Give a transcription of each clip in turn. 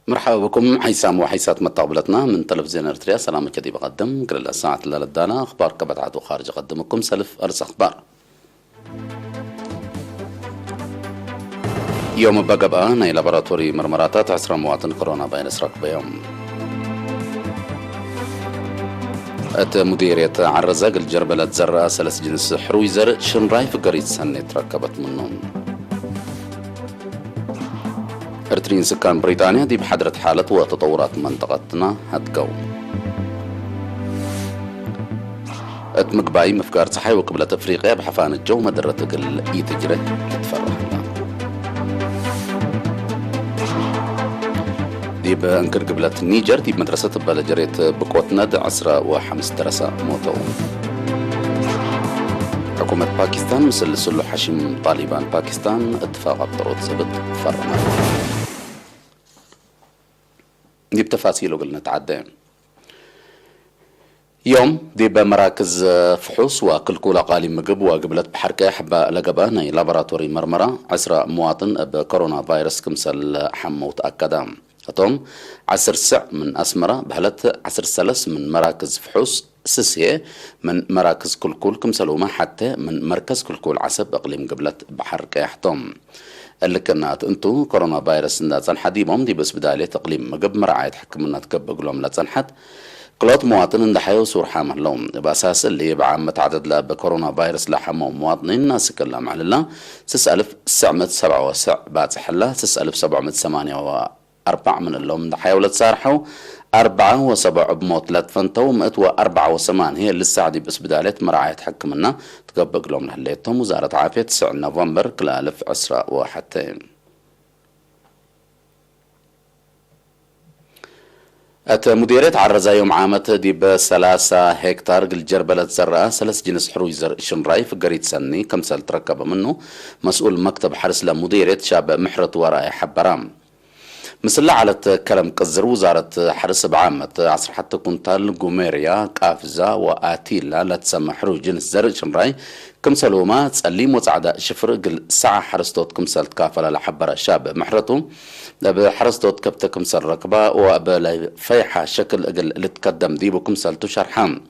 مرحبا بكم حيسام وحيسات متقبلتنا من تلفزيون ارتريا. سلام كدي بقدم كل الساعة للدانا اخبار كبدعات وخارج اقدمكم سلف ارس اخبار. يوم بقبقى ناي لابراتوري مرمراتات 10 مواطن كورونا فيروس ركب يوم. مديرية عرزاق الجربلة زرع 3 جنس حرويزر شنراي في قرية سنة تركبت منهم. ارترين سكان بريطانيا دي بحضرة حالة وتطورات منطقتنا هتقو. مقباي مفكار صحي وقبلة افريقيا بحفان الجو مدرة تقل يتجره تتفرح الله. دي بانكر قبلة النيجر دي بمدرسة بلجريت بقوتند 10 درسة موتو. حكومة باكستان مثل سلو حشم طالبان باكستان اتفاق بطرود سبت فرنا. دي بتفاصيله قلنا تعدى يوم دي بمراكز فحوص وكلكول أقالي مقب وقبلت بحركة حبة لقبة ناي لابراتوري مرمرة 10 مواطن بكورونا فيروس كمسل حمو تأكدا أتوم 10 سع من أسمرة بهلت 10 سلس من مراكز فحوص سسية من مراكز كلكول كمسلومة حتى من مركز كلكول عسب أقليم قبلت بحركة يحتوم اللي كانت انتو كورونا فيروس ناتن حديبهم دي بس بداية تقليم مقب مرعاية حكمنا تكبق لهم لا تنحت كلات مواطن اندحيو سور حامل لهم بأساس اللي بعام متعدد لا بكورونا فيروس لحمو مواطنين ناس كلام على الله 6977 بعد حلا 6784 من اللهم اندحيو لتصارحوا 4 و7 بموت لا تفنتوا 104 و8 هي اللي الساعدي بس بداية مرعاية حكمنا تقبق لهم لهليتهم وزارة عافية 9 نوفمبر كل 1001. مديرية عرزا يوم عامت دي ب3 هكتار الجربلة زرقاء 3 جنس حرويزر شنراي في قرية سني كمسال تركب منه مسؤول مكتب حرس لمديرية شاب محرط وراء حبرام مثل على كلام قزر وزارة حرس بعامة عصر حتى كونتال قوميريا قافزة وآتيلا لا تسمى حروج جنس زرق شنراي كمسلوما تسليم وتعدى شفر قل ساعة حرستوت كمسال تكافل لحبرة شاب محرطو بحرستوت كبت كمسال ركبة وبلا فيحة شكل قل اللي تقدم ديبو كمسال تشرحام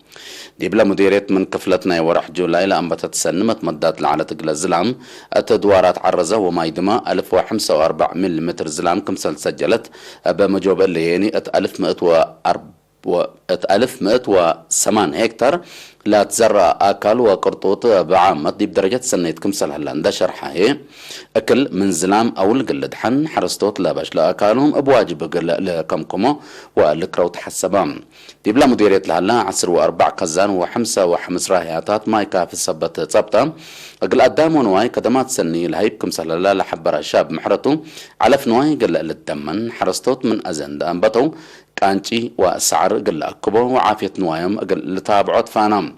دي بلا مديرية من كفلتنا ورح جولاي لأنبتت سنمت مدات لعلى تقل الزلام أتدوارات عرزة ومايدما 1045 ملم زلام كمسال سجلت بمجوب اللي يعني 1108 هكتار لا تزرع أكل وقرطوط بعامة دي بدرجة سنة كمسال هلاندا شرحة هي أكل من زلام أو القلد حن حرستوت لا باش لا أكلهم بواجب قل لكمكمو والكرو تحسبام دي بلا مديرية لهلا 10 و4 قزان و5 راهياتات ما يكافي السبت تصبتا أقل قدام ونواي كدمات سني لهيب كمسال هلا لحبرا شاب محرتو علف نواي قل للدمن حرستوت من أزند أنبتو كانتي وسعر قل أكبو وعافية نوايم قل لتابعات فانام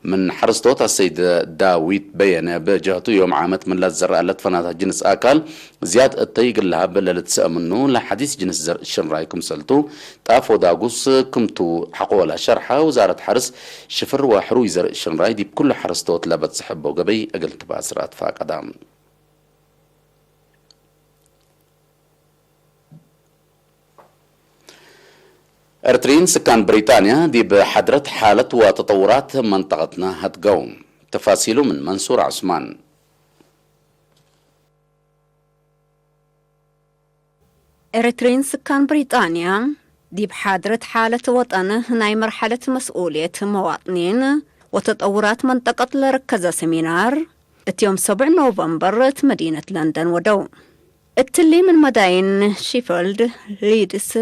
من حرستوت السيد داويد بيان بجهته يوم عامت من لا الزرع اللي تفناتها جنس آكل زياد الطيق اللي هبل اللي تسأمنه لحديث جنس زر الشنرايكم سلتو تافو داقوس كمتو حقولا شرحة وزارة حرس شفر وحروي زر الشنراي دي بكل حرستوت لابد سحبه وقبي أقل تباسرات فاقدام. ارترين سكان بريطانيا دي بحضرة حالة وتطورات منطقتنا هتقوم. تفاصيله من منصور عثمان. ارترين سكان بريطانيا دي بحضرة حالة وطنه هناي مرحلة مسؤولية مواطنين وتطورات منطقة لركز سمينار يوم 7 نوفمبر مدينة لندن ودو التلي من مداين شيفيلد ليدس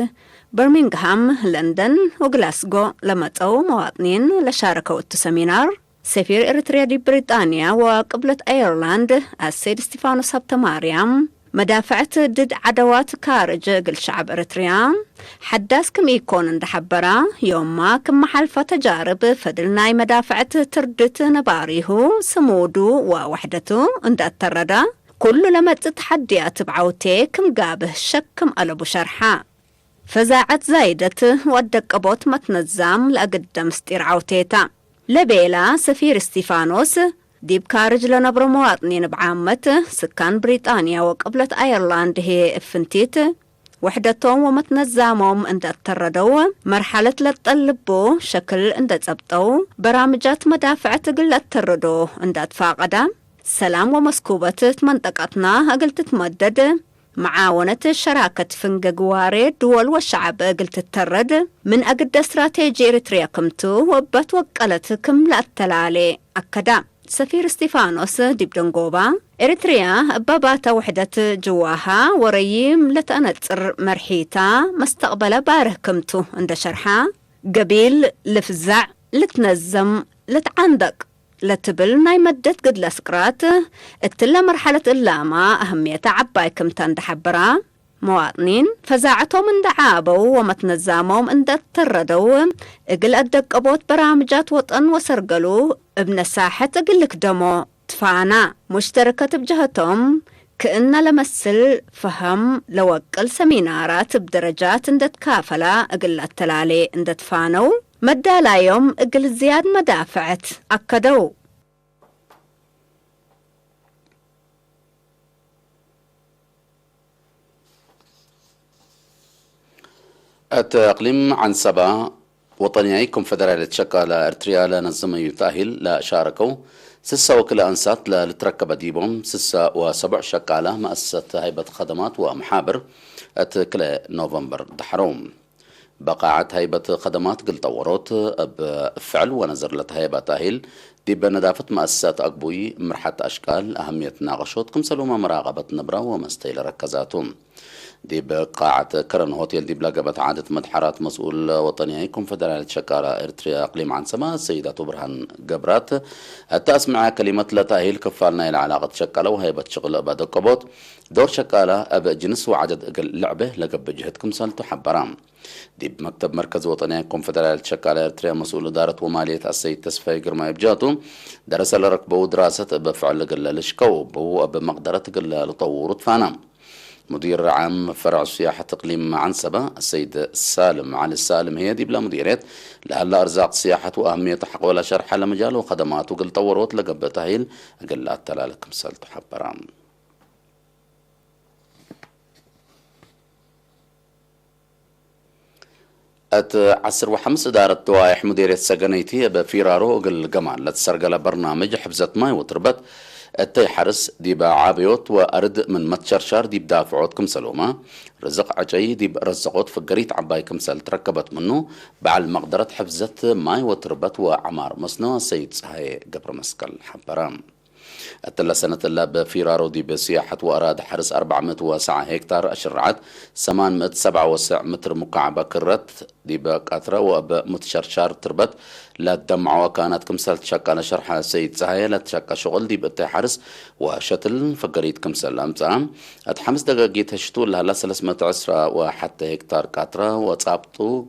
برمنغهام لندن وغلاسغو لمتو مواطنين لشاركوا السمينار سفير إريتريا دي بريطانيا وقبلة أيرلاند السيد ستيفانوس هبتماريام مدافعت ضد عدوات كارج قل شعب إريتريا حداس كم يكون اندحبرا يوم ما كم محلفة تجارب فدلناي مدافعت تردت نباريه سمودو ووحدته اند التردا كل لما تتحديات بعوتي كم قابه شك كم قلبو شرحا فزاعت زايدت ودك أبوت متنظام لأقدم ستير عوتيتا لبيلا سفير ستيفانوس ديب كارج لنبر مواطنين بعامة سكان بريطانيا وقبلة أيرلاند هي افنتيت وحدتهم ومتنظامهم عند تردوا مرحلة للطلبو شكل عند تبطو برامجات مدافع تقل تردو عند تفاقدا سلام ومسكوبة منطقتنا قلت تمدد معاونة شراكة فنقواري دول والشعب قلت تترد من أقد استراتيجي إريتريا كمتو وبت وقالتكم لأتلالي أكدا سفير ستيفانوس ديبدنغوبا إريتريا باباتا وحدة جواها وريم لتأنتر مرحيتا مستقبل باره كمتو عند شرحا قبيل لفزع لتنزم لتعندق لتبل ناي مدت قد لسكرات اتلا مرحلة اللاما أهمية عباي كمتان دحبرا مواطنين فزاعتهم من دعابو ومتنزامهم ان تردوا اقل ادق ابوت برامجات وطن وسرقلو ابن الساحة اقلك دمو تفانا مشتركة بجهتهم كأن لمسل فهم لوقل سمينارات بدرجات اندت كافلة اقل التلالي اندت فانو مدى لا يوم اقل زياد مدافعت اكدو التقليم عن سبا وطنيعي كونفدرالية شكالة ارتريا لنظم يتأهل لا شاركوا سسا وكلا أنسات لتركب ديبهم سسا وسبع شكالة مؤسسة هيبة خدمات ومحابر اتكلا نوفمبر دحروم بقاعة هيبة خدمات قل طوروت بفعل ونزر هيبة تأهيل دي بندافة مؤسسات أقبوي مرحة أشكال أهمية ناقشوت كم سلوما مراقبة نبرة ومستيل ركزاتهم دي بقاعة كرن هوتيل دي بلاقبت عادة مدحرات مسؤول وطني كونفدرالية شكارة إرتريا إقليم عن سما السيدة برهان قبرات التأسمع كلمة لتأهيل كفالنا إلى علاقة شكالة وهيبة شغل بعد القبوط دور شكالة أب جنس وعدد لعبة لقب جهتكم سالتو حبرام دي بمكتب مركز وطني كونفدرالية شكالة إرتريا مسؤول إدارة ومالية السيد تسفي قرماي بجاتو درس لركبه دراسة بفعل قل لشكو بو بمقدرة قل لطور فانام مدير عام فرع سياحة إقليم عنسبة السيد سالم علي السالم هي دي بلا مديريت لهلا أرزاق سياحة وأهمية تحقق شرح لمجال وخدمات وقل طوروت لقب تهيل قل التلالك مسال تحبرام عصر وحمس إدارة دوائح مديرية سجنيتي بفيرارو قل جمال لتسرقل برنامج حفظة ماي وتربط التي حرس ديبا عابيوت وأرد من متشرشار ديب دافعوتكم سلوما رزق عجي ديب رزقوت فقريت عبايكم سل تركبت منه بعد مقدرة حفظة ماي وتربط وعمار مصنوع سيد صحي قبر مسكال حبرام التلا سنة اللاب فيرارو دي بسياحة وأراد حرس 409 هكتار أشرعت 897 متر مكعب كرت دي بكاثرة وأب متشرشار تربت لا تدمع وكانت كمسال تشكى شرحة سيد سهية لا تشكى شغل دي بتي حرس وشتل فقريت كمسال أمتام أتحمس دقاقيت هشتول لها 310 وحتى هكتار كاترة وتصابطو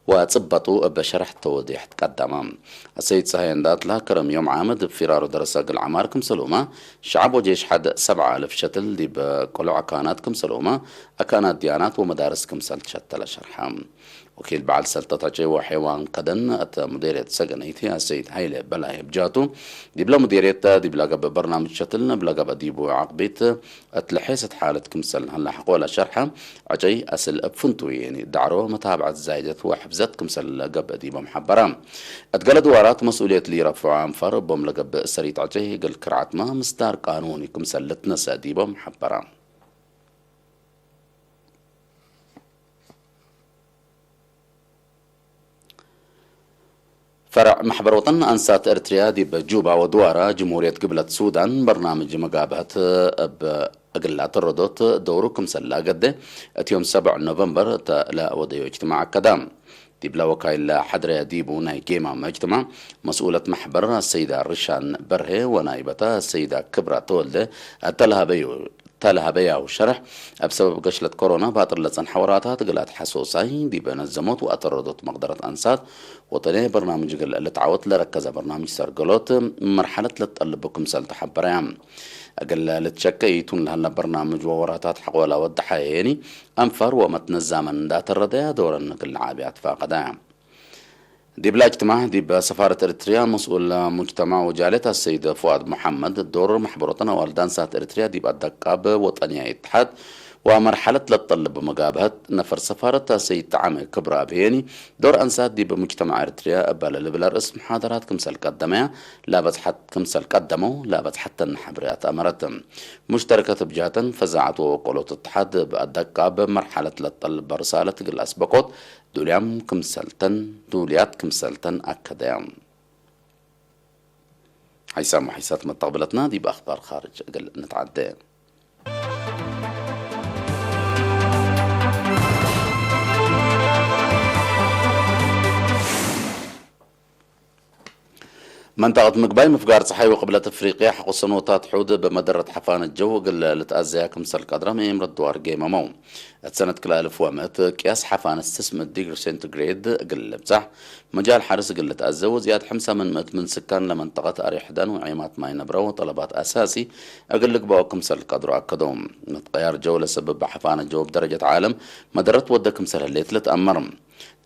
وتصبطوا بشرح توضيح تقدم السيد سهيان دات لها كرم يوم عامد بفرار درسة العمار كم سلومة شعب وجيش حد 7000 شتل دي بقلوع كانت كم سلومة أكانت ديانات ومدارس كم سلت شتل شرحام وكيل بعد سلطة جي وحيوان قدن أت مديرية سجنيتي السيد هايلة بلاي بجاتو دي بلا مديرية دي بلا قب برنامج شتلنا بلا قب ديبو عقبيت أتلحيسة حالة كمسل هلا حقولها شرحة عجي أسل أبفنتو يعني دعرو متابعة زايدة وحفزت كمسل قب ديبو محبرام أتقال دوارات مسؤولية لي رفع أنفر بوم لقب سريت عجي قل كرعت ما مستار قانوني كمسل لتنسى ديبو محبرام فرع محبر وطن أنسات إرتريا دي بجوبا ودوارا جمهورية قبلة السودان برنامج مقابهة بأقلات الردوت دوركم سلا قد يوم 7 نوفمبر لا وديو اجتماع كدام دي بلا وكايل حدريا ديبو ناي كيما مجتمع مسؤولة محبر السيدة رشان برهي ونائبتها السيدة كبرى تولد تلها بيا وشرح بسبب قشلة كورونا باطر لسان حوراتها تقلات حسوساي دي بنزموت وأتردت مقدرة أنسات وطنية برنامج قل اللي تعوت لركز برنامج سرقلوت مرحلة لتقلبكم سالت حبريام أقل لتشكيتون لهلا برنامج ووراتات حقولا والضحايا أنفر ومتنزا من ذات الردايا دورا نقل عابيات فاقدايا دي بلا اجتماع دي بسفارة إريتريا مسؤول مجتمع وجالتها السيد فؤاد محمد الدور محبرتنا والدان سات إريتريا دي بأدقاب وطنية اتحاد ومرحلة للطلب بمقابهة نفر سفارة سيد عامر كبرى بيني دور أنساد دي بمجتمع إريتريا بالرئيس محاضرات كمسال قدمها لابد حتى كمسال قدموا لابد حتى النحبريات أمرتهم مشتركة بجهة فزعت وقولوا الاتحاد بأدقة بمرحلة للطلب برسالة الأسبقوت دوليات كمسالتن أكدام حيسام وحيسات متقبلتنا دي بأخبار خارج قل نتعدى منطقة مقباي مفقار صحي وقبلة افريقيا حقو سنوات حود بمدرة حفان الجو قل لتأزيها كمسال قدرة ميم ردوار جيمة مو سنة كلا ألف ومئة قياس حفان السسم الديجري سنتيغريد قل بزح مجال حارس قل تأزي وزياد حمسة من سكان لمنطقة أريحدان وعيمات ماي نبرو وطلبات أساسي أقل لقباو كمسال قدرة أكدوم متغير جو لسبب حفان الجو بدرجة عالم مدرة ودى كمسال الليت لتأمرم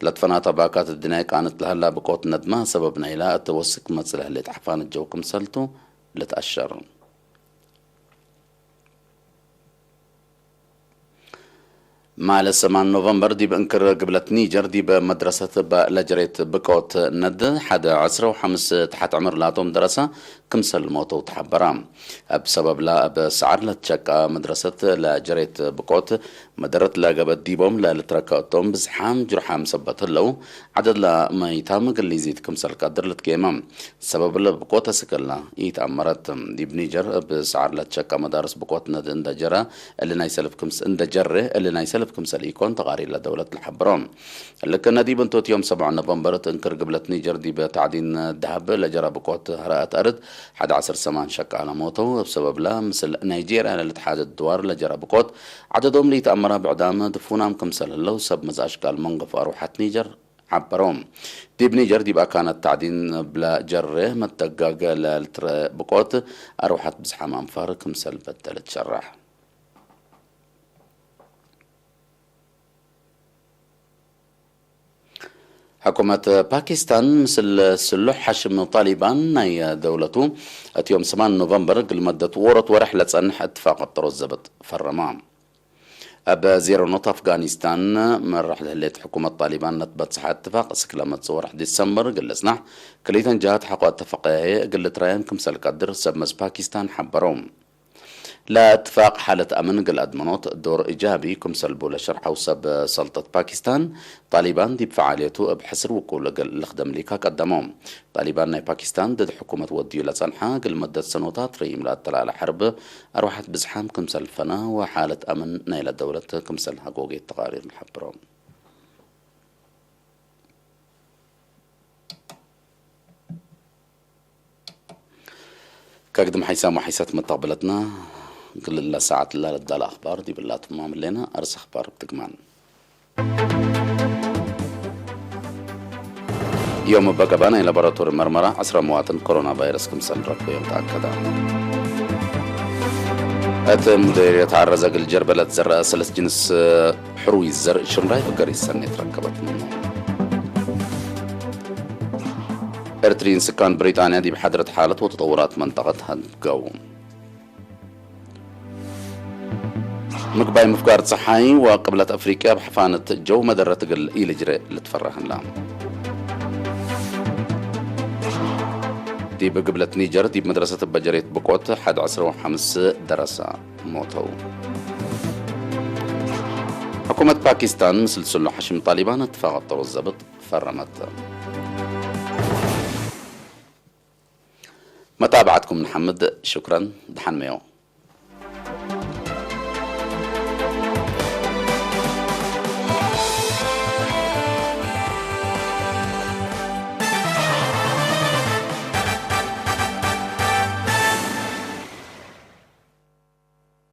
لتفنات باكات الدنيا كانت لها بقوت ندمها سبب نيلا التوسك مثل اللي تحفان الجو كمسلتو لتأشر مع السمان نوفمبر دي بانكر قبلت نيجر دي بمدرسة لجريت بكوت ند حدا عسرة وحمس تحت عمر لاتهم درسة كمسل موتو تحبرام بسبب لا بسعر لتشكا مدرسة لجريت بكوت مدرت لا قبت ديبهم لا لتركاتهم بزحام جرحام سبت اللو عدد لا ما يتام اللي يزيد كمسل قدر لتقيمام سبب لا بكوت سكلا يتأمرت دي بنيجر بسعر لتشكا مدارس بكوت ند اندجرة اللي نايسلف كمس اندجرة اللي نايسلف كمسل يكون تغاري لدولة الحبرام لكن دي بنتوت يوم 7 نوفمبر تنكر قبلت نيجر دي بتعدين الذهب لجرى بكوت هراءة أرض 11 سمان شك على موته بسبب لا مثل نيجيريا للاتحاد الدوار لجرى بكوت عددهم اللي تأمرها بعدام دفونام كمسل اللو سب مزاج قال منقف أروحة نيجر عبروم دي بنيجر دي بقى كانت تعدين بلا جره متقاق بكوت أروحة بزحام أنفار كمسل بدل تشرح حكومة باكستان مثل سلوح حشم طالبان ناي دولته يوم 8 نوفمبر قل مدة ورط ورحلة صنح اتفاق الترزبت فرمان أبا زيرو نوت أفغانستان من رحلة الليت حكومة طالبان نتبت صحة اتفاق سكلمت صور 1 ديسمبر قل سنح كليتن جهات حقوا اتفاقية قل تريان كمسل قدر سبمس باكستان حبروم لا اتفاق حالة أمن قل أدمنوت دور إيجابي كمسل بولا شرح وسب سلطة باكستان طالبان دي بفعاليته بحسر وكول قل لخدم ليكا قدموم طالبان ناي باكستان ضد حكومة وديو لصنحة قل مدة سنوات ريم لا على حرب أروحت بزحام كمسل فنا وحالة أمن نايلة دولة كمسل حقوقي التقارير الحبرون كقدم حيسام وحيسات متقبلتنا كل الله ساعة الله لدى الأخبار دي بالله تمام لنا أرس أخبار بتقمان يوم بقبانا إلى لابراتوري مرمرة 10 مواطن كورونا فيروس كمسل ركبه يوم تأكد مديرية عرزق الجربلة زرع سلس جنس حروي الزرع شنراي فقري السنة تركبت منه إرتريين سكان بريطانيا دي بحضرة حالة وتطورات منطقتها الجو مقباي مفقارة صحاي وقبلة أفريقيا بحفانة جو مدرة تقل إيلجري لتفرحن لهم دي بقبلة نيجر دي بمدرسة بجريت بكوت 11 وحمس درسة موتو حكومة باكستان مثل سلو حشم طالبان اتفاق الطور الزبط فرمت متابعتكم محمد شكرا دحن ميو